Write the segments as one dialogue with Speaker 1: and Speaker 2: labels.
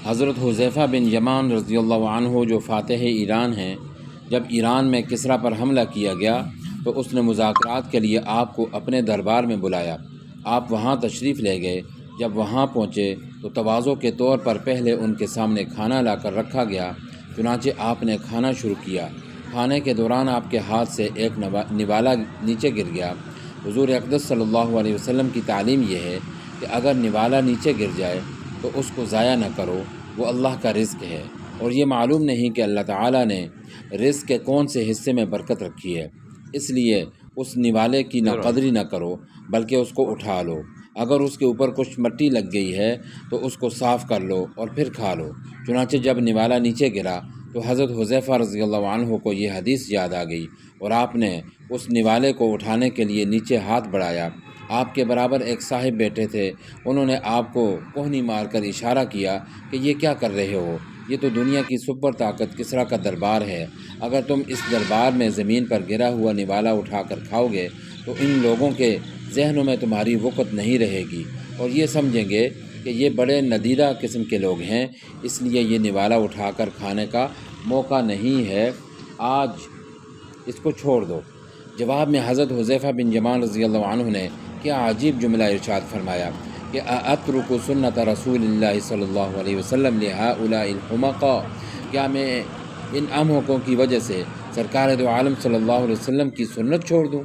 Speaker 1: حضرت حذیفہ بن یمان رضی اللہ عنہ جو فاتح ایران ہیں، جب ایران میں کسریٰ پر حملہ کیا گیا تو اس نے مذاکرات کے لیے آپ کو اپنے دربار میں بلایا۔ آپ وہاں تشریف لے گئے۔ جب وہاں پہنچے تو تواضع کے طور پر پہلے ان کے سامنے کھانا لا کر رکھا گیا۔ چنانچہ آپ نے کھانا شروع کیا۔ کھانے کے دوران آپ کے ہاتھ سے ایک نوالا نیچے گر گیا۔ حضور اقدس صلی اللہ علیہ وسلم کی تعلیم یہ ہے کہ اگر نوالا نیچے گر جائے تو اس کو ضائع نہ کرو، وہ اللہ کا رزق ہے، اور یہ معلوم نہیں کہ اللہ تعالیٰ نے رزق کے کون سے حصے میں برکت رکھی ہے، اس لیے اس نوالے کی نہ قدری نہ کرو بلکہ اس کو اٹھا لو۔ اگر اس کے اوپر کچھ مٹی لگ گئی ہے تو اس کو صاف کر لو اور پھر کھا لو۔ چنانچہ جب نوالا نیچے گرا تو حضرت حذیفہ رضی اللہ عنہ کو یہ حدیث یاد آ گئی، اور آپ نے اس نوالے کو اٹھانے کے لیے نیچے ہاتھ بڑھایا۔ آپ کے برابر ایک صاحب بیٹھے تھے، انہوں نے آپ کو کوہنی مار کر اشارہ کیا کہ یہ کیا کر رہے ہو؟ یہ تو دنیا کی سپر طاقت کسریٰ کا دربار ہے، اگر تم اس دربار میں زمین پر گرا ہوا نوالا اٹھا کر کھاؤ گے تو ان لوگوں کے ذہنوں میں تمہاری وقت نہیں رہے گی، اور یہ سمجھیں گے کہ یہ بڑے ندیدہ قسم کے لوگ ہیں، اس لیے یہ نوالا اٹھا کر کھانے کا موقع نہیں ہے، آج اس کو چھوڑ دو۔ جواب میں حضرت حذیفہ بن یمان رضی اللہ عنہ نے کیا عجیب جملہ ارشاد فرمایا کہ اترک سنت رسول اللہ صلی اللہ علیہ وسلم لہؤلاء الحمقاء، کیا میں ان احمقوں کی وجہ سے سرکار دو عالم صلی اللہ علیہ وسلم کی سنت چھوڑ دوں؟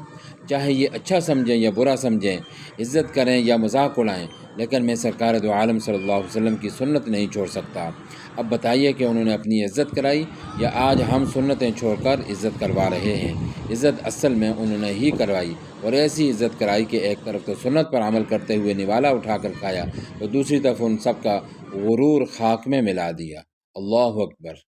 Speaker 1: چاہے یہ اچھا سمجھیں یا برا سمجھیں، عزت کریں یا مذاق اڑائیں، لیکن میں سرکار دو عالم صلی اللہ علیہ وسلم کی سنت نہیں چھوڑ سکتا۔ اب بتائیے کہ انہوں نے اپنی عزت کرائی یا آج ہم سنتیں چھوڑ کر عزت کروا رہے ہیں؟ عزت اصل میں انہوں نے ہی کروائی، اور ایسی عزت کرائی کہ ایک طرف تو سنت پر عمل کرتے ہوئے نوالا اٹھا کر کھایا، تو دوسری طرف ان سب کا غرور خاک میں ملا دیا۔ اللہ اکبر۔